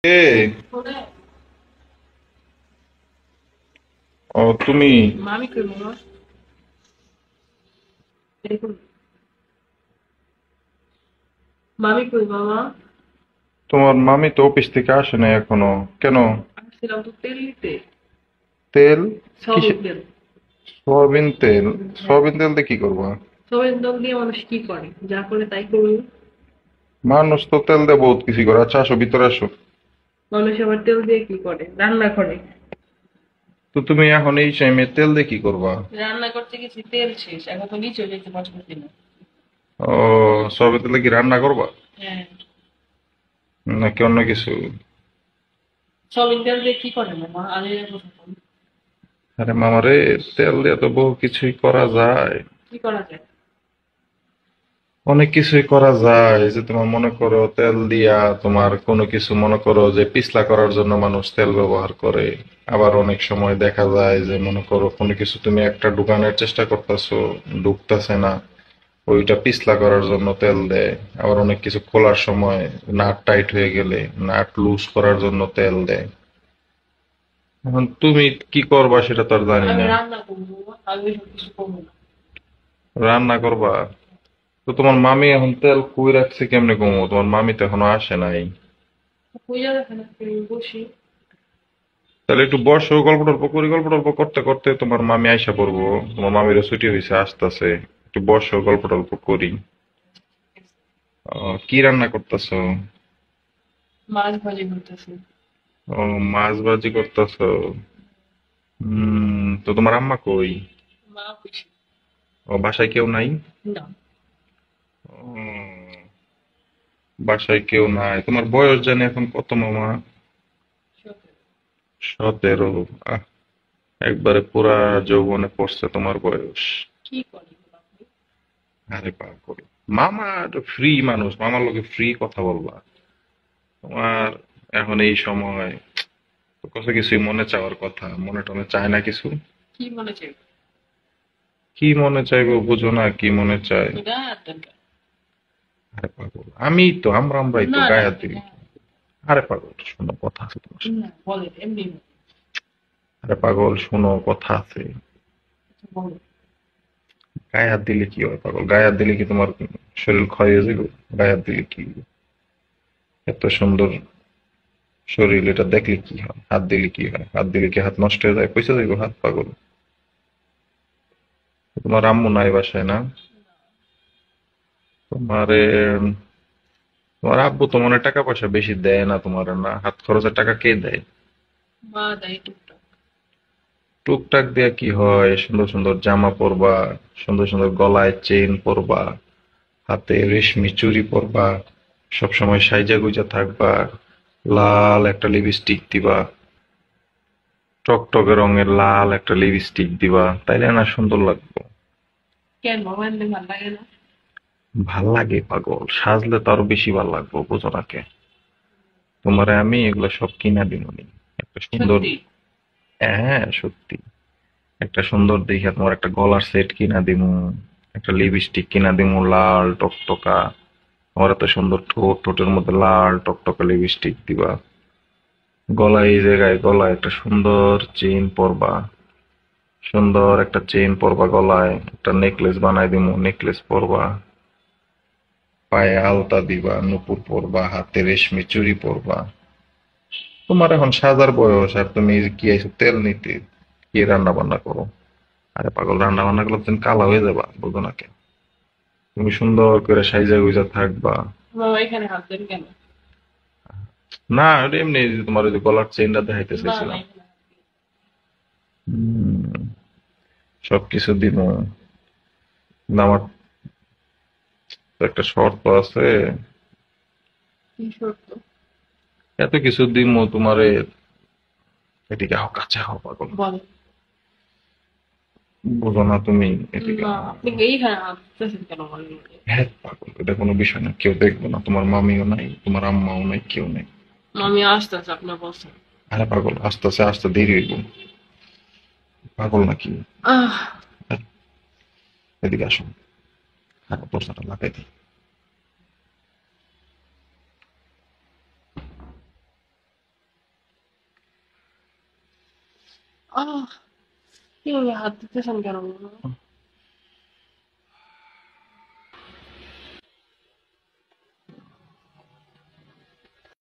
এ ও তুমি Mami kır mama. দেখুন মামি কই মামা? তোমার মামি তো অফিস থেকে আসে না এখনো কেন? আসছিলাম তো তেল নিতে। তেল? কিসে? সয়াবিন তেল। সয়াবিন তেল? হ্যাঁ, সয়াবিন তেল দিয়ে কি করবা? সয়াবিন তেল দিয়ে মানুষ কি করে, যা করে তাই করুন। মানুষ তো তেল দিয়ে বহুত কিছু করে। আচ্ছা আসো, ভিতরে আসো। মানুষ আবার তেল দিয়ে কি করে, রান্না করে। তো তুমি এখন এই টাইমে তেল দিয়ে কি করবা? রান্না করতে গেছি তেল শেষ, এখন তো নিচে যেতে পারতেছি না। ও, সয়াবিন তেলে কি রান্না করবা হ্যাঁ। নাকি অন্য কিছু? সয়াবিন তেল দিয়ে কি করে মামা, আমি কথা বলি। আরে মামারে, তেল দিয়ে তো বহু কিছুই করা যায়। কি করা যায়? অনেক কিছুই করা যায়। এই যে তোমার মনে করো তেল দিয়া তোমার কোনো কিছু, মনে করো যে পিছলা করার জন্য মানুষ তেল ব্যবহার করে। আবার অনেক সময় দেখা যায় যে মনে করো কোনো কিছু তুমি একটা ঢুকানোর চেষ্টা করতেছো, ঢুকতেছে না, ওইটা পিছলা করার জন্য তেল দেয়। আবার অনেক কিছু খোলার সময় নাট টাইট হয়ে গেলে নাট লুজ করার জন্য তেল দেয়। এখন তুমি কি করবা সেটা তো আর জানি আমি না। রান্না করবো মামা, আমি ওইসব কিছু করবো না। রান্না করবা? তো তোমার মামি এখন তেল কই রাখছে কেমনে কমো? তোমার মামি তো এখনো আসে নাই। হয়ে যাবে, এখানে বসি। তাহলে একটু বসো, গল্প টল্প করি। গল্প টল্প করতে করতে তোমার মামি আইসা পড়বো। তোমার মামিরও ছুটি হয়েছে, আসতেছে। একটু বসো, গল্প টল্প করি। কি রান্না করতেছো? মাছ ভাজি করতেছি। ও, মাছ ভাজি করতেছো। তো তোমার আম্মা কই? মা খুশি। ও, বাসায় কেউ নাই? না। ও, বাসায় কেউ নাই। তোমার বয়স জানি এখন কত মামা? সত্যি। 17? আহ, একবারে পুরা যৌবনে পড়ছে তোমার বয়স। কি করে আপনি? আরে পাগল, মামা ফ্রি মানুষ, মামার লোকে ফ্রি কথা বলবা। তোমার এখন এই সময় তো কত কিছুই মনে চাওয়ার কথা, মনে টনে চায় না কিছু। কি মনে চাই? কি মনে চাইবো বুঝো না, কি মনে চায়? গায়ে হাত দেন কেন? আরে পাগল, আমি তো আমরাই তো না না, গায়ে হাত আপনি দিই। গায়ে হাত আরে পাগল শোনো, কথা আছে তোমার দেন সাথে। না, বলেন এমনি বলেন। আরে পাগল শোনো, কথা আছে। আচ্ছা, বলেন। গায়ে হাত দিলে কি হয় পাগল? গায়ে হাত দিলে কি তোমার শরীর ক্ষয় হয়ে যাবে? গায়ে হাত দিলে কি? এত সুন্দর শরীর, এটা দেখলে কি হয়? হাত দিলে কি হয়? হাত দিলে কি হাত নষ্ট হয়ে যায়, পয়সা যাইব হাত পাগল? তোমার আম্মু নাই বাসায় না? তোমারে তোমার আব্বু তো মনে হয় টাকা পয়সা বেশি দেয় না তোমার, না? হাত খরচের টাকা কে দেয়? মা দেয় টুকটাক। টুকটাক দিয়া কি হয়? সুন্দর সুন্দর জামা পরবা, সুন্দর সুন্দর গলায় চেইন পরবা, হাতে রেশমি চুড়ি পরবা, সবসময় সাইজা গুইজা থাকবা, লাল একটা লিপস্টিক দিবা, টকটকে রঙের লাল একটা লিপস্টিক দিবা, তাইলে না সুন্দর লাগবে। কেন মামা, এমনি ভাল লাগে না? ভাল লাগে পাগল, সাজলে তো আরো বেশি ভাল লাগবে, বুঝো না কে? তোমারে আমি এগুলো সব কিনা দিবনি। একটা সুন্দর, সত্যি? হ্যাঁ সত্যি, একটা সুন্দর দেখে তোমার একটা গলার সেট কিনা দিমু, একটা লিপস্টিক কিনা দিমু লাল টকটকা। তোমার এত সুন্দর ঠোঁট, ঠোঁটের মধ্যে লাল টকটকা লিপস্টিক দিবা। গলায়, এই জায়গায় গলায় একটা সুন্দর চেইন পরবা, সুন্দর একটা চেইন পরবা গলায়, একটা নেকলেস বানাই দিমু, নেকলেস পরবা, পায়ে আলতা দিবা, নুপুর পরবা, হাতে রেশমি চুড়ি পরবা। তোমার এখন সাজার বয়স, আর তুমি কি আইছো তেল নিতে? কি রান্না বান্না করো? আরে পাগল, রান্না বান্না করলে তুমি কালা হয়ে যাবা, বুঝো না কেন? তুমি সুন্দর করে সাইজা গুইজা থাকবা। মামা এখানে হাত দেন কেন? না, ওটা এমনি, এই যে তোমার ওই যে গলার চেইনটা দেখাইতে না না, চাইছিলাম। এখানে হাত দেন। হম, সবকিছু দিব। কিন্তু আমার তো একটা শর্ত আছে। কি শর্ত? এত কিছু দিব তোমারে, এদিকে আও, কাছে হও পাগল। বলেন। বুঝো না তুমি? এদিকে না, আও। আপনি এইখানে হাত দিতেছেন কেন বলেন আমাকে? হ্যাঁ পাগল, এটা কোনো বিষয় না, কেউ দেখবে না, তোমার মামিও নাই, তোমার আম্মাও নাই, কেউ নেই। আমি আসতেছি, আপনার বলছেন। আরে পাগল, আস্তে আস্তে আস্তে দেরি হইব। পাগল নাকি? আহ। এদিকে আসো। হ্যাঁ, দরজাটা লাগাই দিই। আহ কিভাবে হাত দিতেছেন কেন মামা?